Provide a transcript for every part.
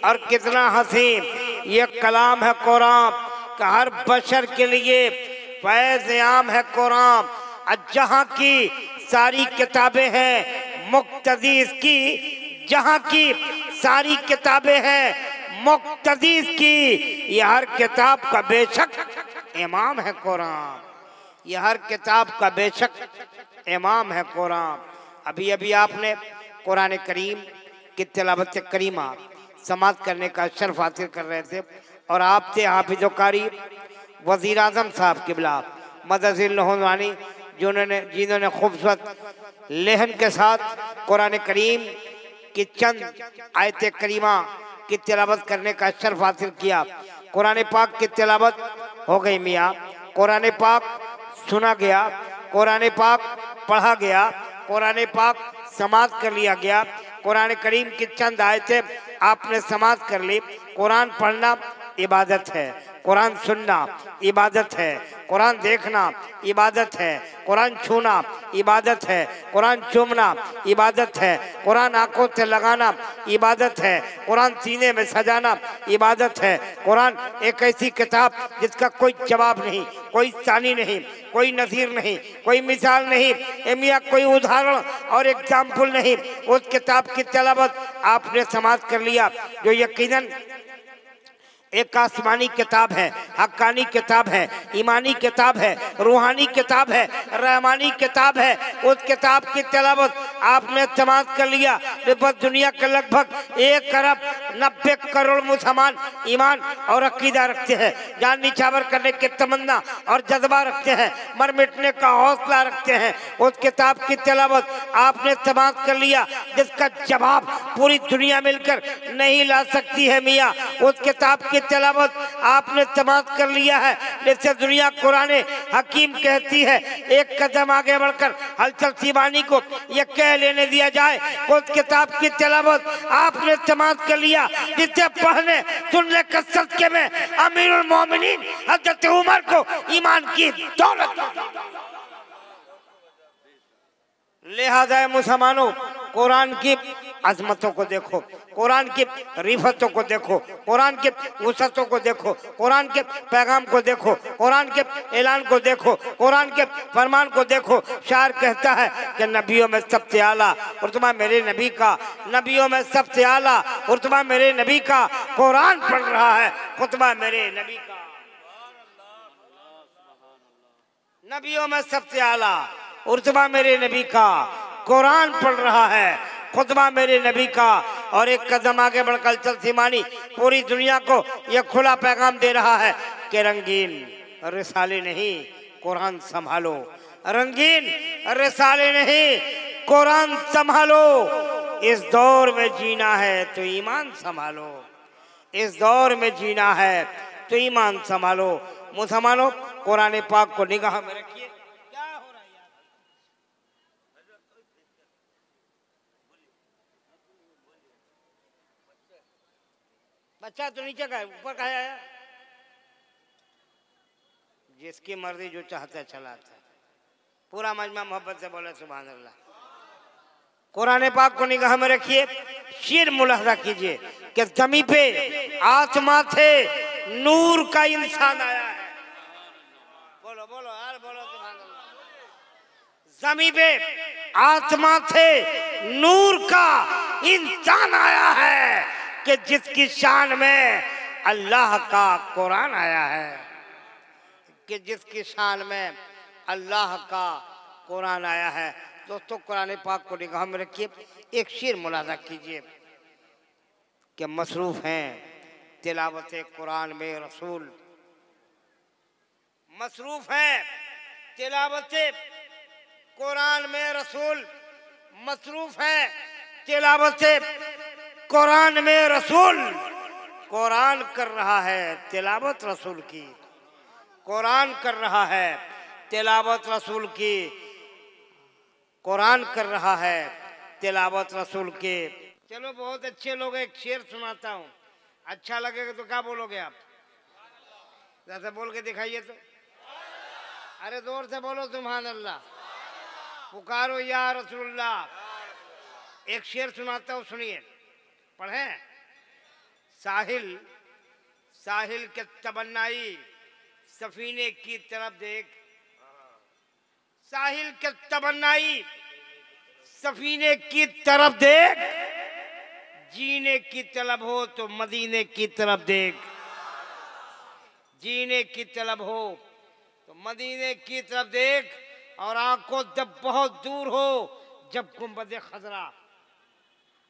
और कितना हसीन ये कलाम है कुरान का, हर बशर के लिए फैज़ आम है कुरान। जहाँ की सारी किताबें हैं मुक्तदी इसकी, जहाँ की सारी किताबें हैं मुक्तदी इसकी, ये हर किताब का बेशक इमाम है कुरान, ये हर किताब का बेशक इमाम है कुरान। अभी अभी आपने कुरान करीम की तिलावत करीमा समाप्त करने का शर्फ हासिल कर रहे थे और आप थे हाफिज़ कारी वज़ीर आज़म साहब किबला मदद जिन्होंने खूबसूरत लेहन के साथ कुरान करीम की चंद आयत करीमा की तिलावत करने का शर्फ हासिल किया। कुरान पाक की तिलावत हो गई मियाँ, कुरान पाक सुना गया, कुरान पाक पढ़ा गया, कुरान पाक समाप्त कर लिया गया, कुरान करीम की चंद आयतें आपने समाप्त कर ली। कुरान पढ़ना इबादत है, कुरान सुनना इबादत है, कुरान देखना इबादत है, कुरान छूना इबादत है, कुरान चूमना इबादत है, कुरान आंखों से लगाना इबादत है, कुरान सीने में सजाना इबादत है। कुरान एक ऐसी किताब जिसका कोई जवाब नहीं, कोई सानी नहीं, कोई नज़ीर नहीं, कोई मिसाल नहीं, मियाँ कोई उदाहरण और एग्जाम्पल नहीं। उस किताब की तिलावत आपने समाप्त कर लिया जो यकीनन एक आसमानी किताब है, हक्कानी किताब है, ईमानी किताब है, रूहानी किताब है, रहमानी किताब है। उस किताब की तिलावत आपने समाप्त कर लिया। बस दुनिया के लगभग 1 अरब 90 करोड़ मुसलमान ईमान और अकीदा रखते हैं, जान निछावर करने की तमन्ना और जज्बा रखते हैं, मर मिटने का हौसला रखते हैं। उस किताब की तिलावत आपने समाप्त कर लिया जिसका जवाब पूरी दुनिया मिलकर नहीं ला सकती है मियाँ। उस किताब की तिलावत आपने समाप्त कर लिया है जिससे दुनिया कुरान हकीम कहती है। एक कदम आगे बढ़कर हलचल सीबानी को यह कह लेने दिया जाए उस किताब की तिलावत आपने समाप्त कर लिया जिससे पढ़ने सुनने कसरत के में अमीरुल मोमिनीन हज़रत उमर को ईमान की दौलत। लिहाजा मुसलमानों कुरान की अजमतों को देखो, कुरान की रिफतों को देखो, कुरान के वसतों को देखो, कुरान के पैगाम को देखो, कुरान के ऐलान को देखो, कुरान के फरमान को देखो। शायर कहता है कि नबियों में सबसे आला रुतबा मेरे नबी का, नबियों में सबसे आला रुतबा मेरे नबी का, कुरान पढ़ रहा है खुतबा मेरे नबी का। नबियों में सबसे आला रुतबा मेरे नबी का, कुरान पढ़ रहा है खुतबा मेरे नबी का। और एक कदम आगे बढ़कर चल सीमानी पूरी दुनिया को यह खुला पैगाम दे रहा है कि रंगीन रिसाले नहीं कुरान संभालो, रंगीन रिसाले नहीं कुरान संभालो। इस दौर में जीना है तो ईमान संभालो, इस दौर में जीना है तो ईमान संभालो। मुसलमानों कुरान पाक को निगाह में रखिए। बच्चा तो नीचे का है, ऊपर का आया। जिसकी मर्जी जो चाहता है चलाता है। पूरा मजमा मोहब्बत से बोले सुभान अल्लाह। कुरान पाक को निगाह में रखिए, शेर मुलाहजा कीजिए कि जमी पे आसमां से नूर का इंसान आया है। बोलो बोलो यार बोलो सुभान अल्लाह। जमी पे आसमां से नूर का इंसान आया है कि जिसकी शान में अल्लाह का कुरान आया है, कि जिसकी शान में अल्लाह का कुरान आया है। दोस्तों कुरान पाक को निगाह में रखिए, एक शेर मुलाजा कीजिए कि मसरूफ हैं तिलावत कुरान में रसूल, मसरूफ हैं तिलावत कुरान में रसूल, मसरूफ हैं तिलावत कुरान में रसूल। कुरान कर रहा है तिलावत रसूल की, कुरान कर रहा है तिलावत रसूल की, कुरान कर रहा है तिलावत रसूल की। चलो बहुत अच्छे लोग, एक शेर सुनाता हूँ, अच्छा लगेगा तो क्या बोलोगे आप? जैसे बोल के दिखाइए तो। अरे जोर से बोलो सुभान अल्लाह, पुकारो या रसूलुल्लाह। एक शेर सुनाता हूँ, सुनिए, पढ़ें। साहिल साहिल के तमन्नाई सफीने की तरफ देख, साहिल के तमन्नाई सफीने की तरफ देख, जीने की तलब हो तो मदीने की तरफ देख, जीने की तलब हो तो मदीने की तरफ देख, और आंखों जब बहुत दूर हो जब गुंबद खजरा,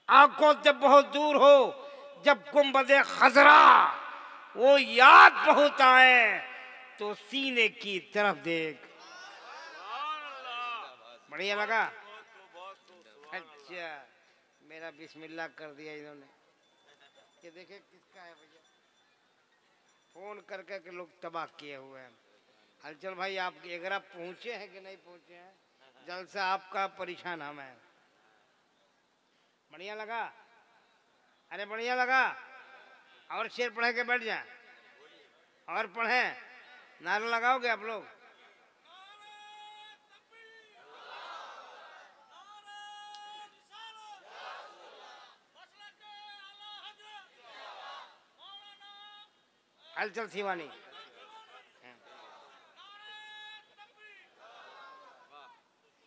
आंखों जब बहुत दूर हो जब गुंबद खजरा वो याद बहुत आए तो सीने की तरफ देख। बढ़िया लगा? अच्छा, मेरा बिस्मिल्लाह कर दिया इन्होंने। ये देखे किसका है भैया, फोन करके के लोग तबाह किए हुए हैं। हलचल भाई आप एगरा पहुंचे हैं कि नहीं पहुंचे हैं? जलसा आपका, परेशान हम हैं। बढ़िया लगा? अरे बढ़िया लगा? और शेर पढ़े के बैठ जाए, और पढ़े, नारा लगाओगे आप लोग? हलचल शिवानी।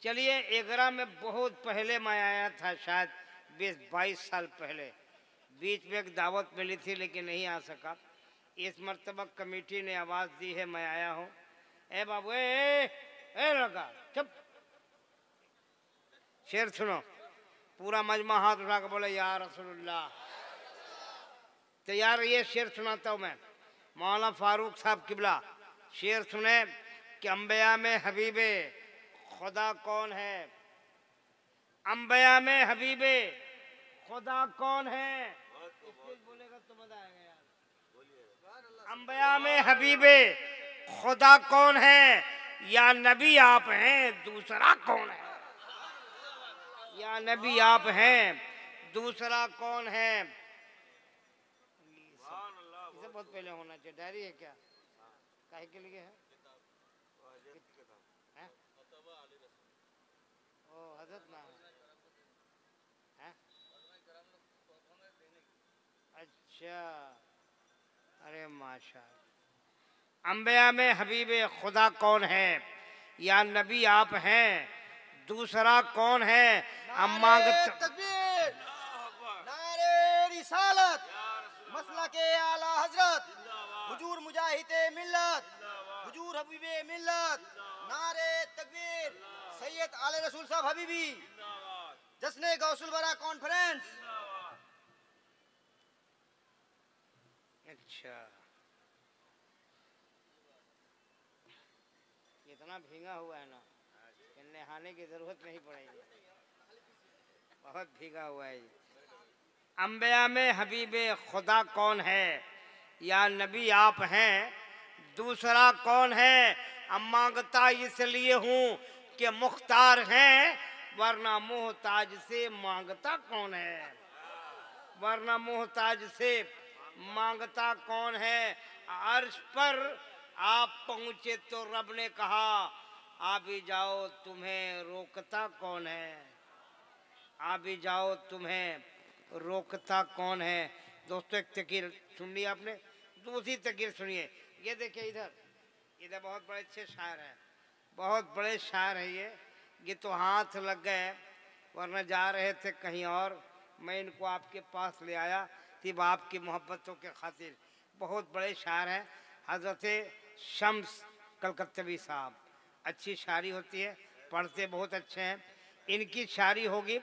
चलिए, एगरा में बहुत पहले मैं आया था, शायद 20-22 साल पहले। बीच में एक दावत मिली थी लेकिन नहीं आ सका। इस मर्तबा कमेटी ने आवाज़ दी है, मैं आया हूँ। ए बाबू, ए लड़का चुप, शेर सुनो। पूरा मजमा हाथ उठा के बोले या रसूलुल्लाह। तो यार ये शेर सुनाता हूँ मैं। मौलाना फारूक साहब किबला शेर सुने कि अंबिया में हबीबे खुदा कौन है, अंबिया में हबीबे खुदा कौन है। बोलेगा तो मजा आएगा यार। अंबिया में हबीबे खुदा कौन है, या नबी आप हैं दूसरा कौन है, या नबी आप हैं दूसरा कौन है। इसे बहुत पहले होना चाहिए। डायरी है क्या? काहे के लिए है? ओ हजरत नाम है? अच्छा, अरे माशाअल्लाह। अंबिया में हबीबे खुदा कौन है, या नबी आप हैं दूसरा कौन है। अम्मा तकबीर, नारे रिसालत, मसला के आला हजरत, हुजूर मुजाहिदे मिल्लत, हुजूर हबीबे मिल्लत, नारे तकबीर, सैयद आले रसूल साहब हबीबी, जश्न गौसुल बरा कॉन्फ्रेंस। अच्छा, इतना भीगा हुआ है ना कि नहाने की जरूरत नहीं पड़ेगी, बहुत भीगा हुआ है। अंबिया में हबीबे खुदा कौन है, या नबी आप हैं दूसरा कौन है। अब मांगता इसलिए हूँ कि मुख्तार हैं, वरना मोहताज से मांगता कौन है, वरना मोहताज से मांगता कौन है। अर्श पर आप पहुँचे तो रब ने कहा आ भी जाओ तुम्हें रोकता कौन है, आ भी जाओ तुम्हें रोकता कौन है। दोस्तों एक तकीर सुन ली आपने, दूसरी तकीर सुनिए। ये देखिए इधर, इधर बहुत बड़े अच्छे शायर हैं, बहुत बड़े शायर हैं ये तो हाथ लग गए, वरना जा रहे थे कहीं और। मैं इनको आपके पास ले आया सिर्फ आपकी मोहब्बतों के खातिर। बहुत बड़े शायर हैं हज़रत शम्स कलकत्तवी साहब। अच्छी शायरी होती है, पढ़ते बहुत अच्छे हैं। इनकी शायरी होगी।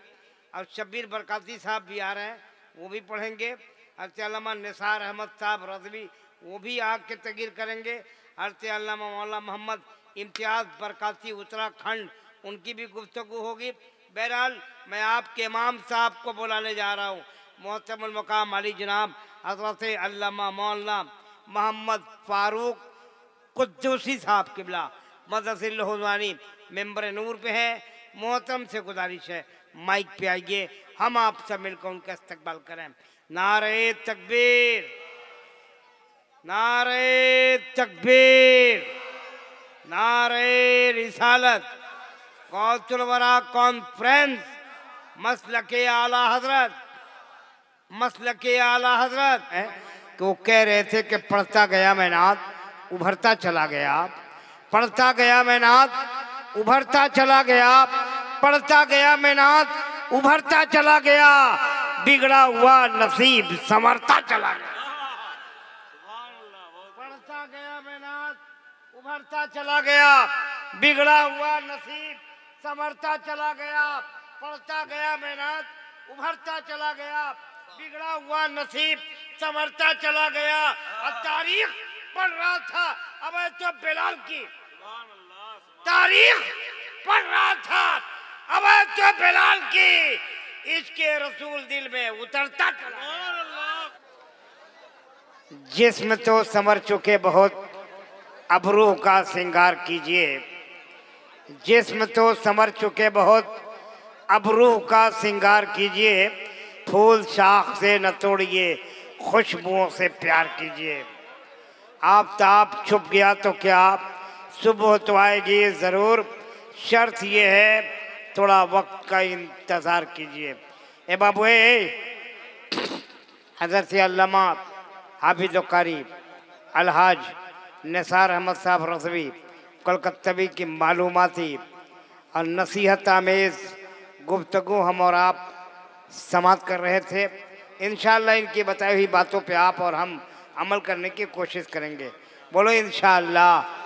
और शब्बीर बरकाती साहब भी आ रहे हैं, वो भी पढ़ेंगे। अल्लामा निसार अहमद साहब रज़वी वो भी आके तकरीर करेंगे। अल्लामा मौलाना मोहम्मद इम्तियाज़ बरकाती उत्तराखंड, उनकी भी गुफ्तगू होगी। बहरहाल मैं आपके इमाम साहब को बुलाने जा रहा हूँ, मोहतरमुल मकाम अली जनाब हज़रत अल्लामा मौलाना मोहम्मद फ़ारूक कुद्दूसी साहब किबला मदरसिल हुज़वानी मेंबर नूर पे है। मोहतरम से गुजारिश है माइक पे आइए, हम आप सब मिलकर उनका इस्तकबाल करें। नारे तकबीर, नारे तकबीर, नारे रिसालत। गौसुल वरा कॉन्फ्रेंस, मसलके आला हजरत। मसलके आला हजरत है कि वो कह रहे थे कि पढ़ता गया मैं नात उभरता चला गया, पढ़ता गया मैं नात उभरता चला गया, पढ़ता गया मैं नात उभरता चला गया, बिगड़ा हुआ नसीब संवरता चला गया। पढ़ता गया मैं नात उभरता चला गया, बिगड़ा हुआ नसीब संवरता चला गया, पढ़ता गया मैं नात उभरता चला गया, बिगड़ा हुआ नसीब संवरता चला गया। और तारीख पढ़ रहा था, अब तो बिलाल की तारीख पढ़ रहा था, अब तो बिलाल की इसके रसूल दिल में उतरता चला। जिस्म तो संवर चुके बहुत, अब रूह का श्रृंगार कीजिए। जिस्म तो संवर चुके बहुत, अब रूह का श्रृंगार कीजिए। फूल शाख से न तोड़िए, खुशबुओं से प्यार कीजिए। आफताब छुप गया तो क्या, सुबह तो आएगी ज़रूर, शर्त ये है थोड़ा वक्त का इंतज़ार कीजिए। ए बाबू हज़रत अल्लामा हाफिज़ कारी अलहाज निसार अहमद साहब रज़वी कलकत्तवी की मालूमाती और नसीहत आमेज़ गुफ्तगू हम और आप समाप्त कर रहे थे। इंशाअल्लाह इनकी बताई हुई बातों पे आप और हम अमल करने की कोशिश करेंगे। बोलो इंशाअल्लाह।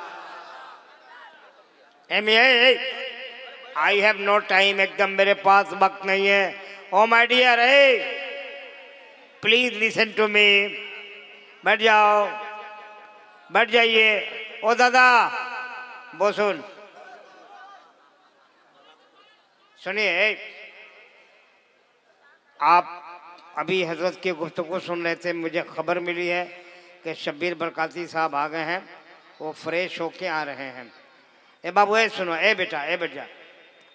आई हैव नो टाइम, एकदम मेरे पास वक्त नहीं है। Oh my dear please listen to me. बैठ जाओ, बैठ जाइए। ओ दादा वो सुनिए, आप अभी हजरत की गुफ्तगू सुन रहे थे, मुझे खबर मिली है कि शब्बीर बरकाती साहब आ गए हैं, वो फ्रेश होके आ रहे हैं। ए बाबू सुनो, बेटा बैठ जा।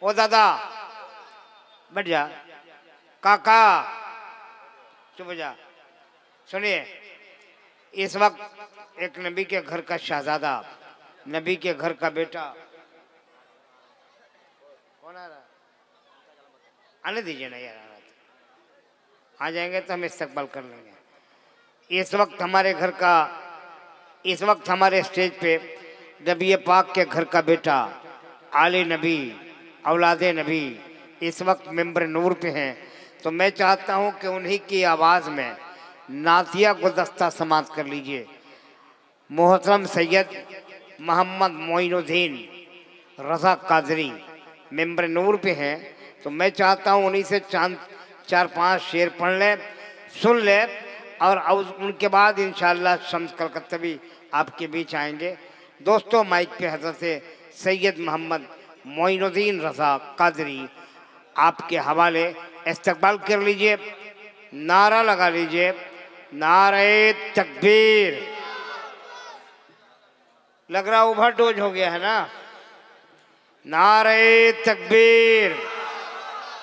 ओ दादा बैठ जा। काका चुप हो जा। सुनिए, इस वक्त एक नबी के घर का शहजादा, नबी के घर का बेटा, कौन आ रहा? आने दीजिए ना यार, आ जाएंगे तो हम इस्तकबाल कर लेंगे। इस वक्त हमारे घर का, इस वक्त हमारे स्टेज पे नबी पाक के घर का बेटा, आले नबी, औलादे नबी इस वक्त मेंबर नूर पे हैं। तो मैं चाहता हूं कि उन्हीं की आवाज़ में नातिया गुलदस्ता समाप्त कर लीजिए। मोहतरम सैयद मोहम्मद मोइनुद्दीन रज़ा कादरी मेंबर नूर पे हैं, तो मैं चाहता हूं उन्हीं से चार पांच शेर पढ़ लें, सुन लें, और उनके बाद इंशाअल्लाह शम्स कलकत्तवी आपके बीच आएंगे। दोस्तों, माइक पे हज़रत सैयद मोहम्मद मोइनुद्दीन रज़ा कादरी आपके हवाले, इस्तकबाल कर लीजिए, नारा लगा लीजिए, नारे तकबीर। लग रहा ओवर डोज हो गया है ना? नारे तकबीर,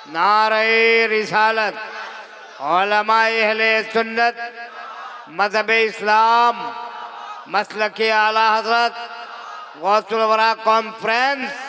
नारे रिसालत, उलमाए अहले सुन्नत, मज़हब इस्लाम, मसलके आला हज़रत, गौसुल वरा कॉन्फ्रेंस।